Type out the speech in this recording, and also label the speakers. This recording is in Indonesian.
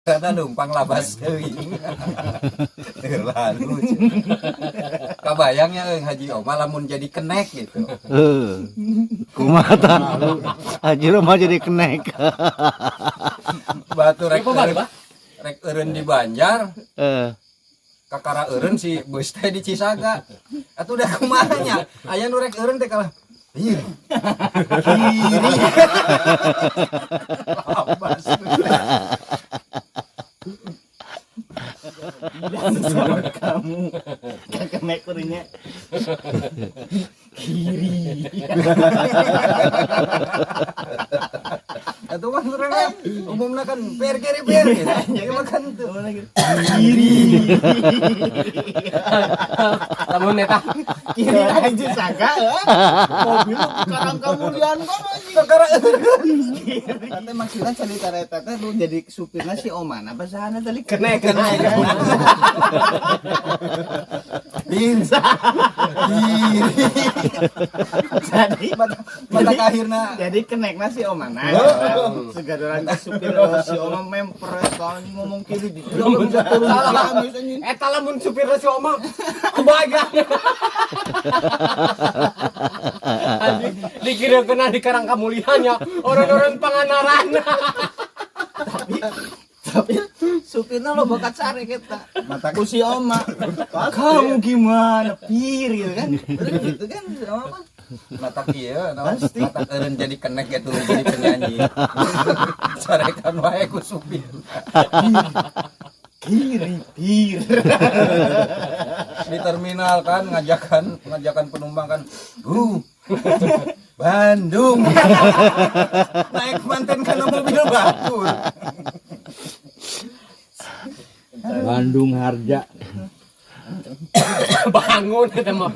Speaker 1: karena numpang labas teuing. Terlalu. Kabayangnya Haji Oma lamun jadi kenek gitu.
Speaker 2: Kumaha tah? Haji Roma jadi kenek.
Speaker 1: Batu rek eureun di Banjar. Kakara eureun si bus teh di Cisaga. Atuh udah kumaha nya? Aya nu rek eureun teh kalah. Iya. Kiri. Labas.
Speaker 3: Sama kamu kakek mekurnya kiri.
Speaker 1: Atuh mah sebenarnya umumna kan per kiri per gitu. Jadi makan tuh
Speaker 3: Kiri.
Speaker 4: Lamun eta
Speaker 3: Kiri aja saga. Mobil lu sekarang kemudian kan anjing.
Speaker 1: kakara
Speaker 3: Tante maksudnya cerita eta teh lu jadi supirna si Oman apa sahana tadi
Speaker 1: kenek.
Speaker 3: bisa. Kiri. Jadi
Speaker 1: Mata akhirna
Speaker 3: jadi kenekna si Oman. Segadoran supir si Oman memper eta ngomong kiri di. Bisa turun gamis anjing.
Speaker 4: eta lamun supir si Oma kebaga. Anjing dikira-kira di Karang Kamulianya orang-orang panganaran.
Speaker 3: Tapi supirnya lo bakat sare kita mataku si Oma kamu gimana pir gitu kan gitu kan si Oma
Speaker 1: mata kieu naon mata eureun jadi kenek gitu jadi penyanyi. Sarekan wae ku supir.
Speaker 3: kiri pir
Speaker 1: Di terminal kan ngajakan penumpang kan. Bandung. Naik manten kana mobil batur.
Speaker 2: Bandung Harja.
Speaker 4: Bangun eta mah.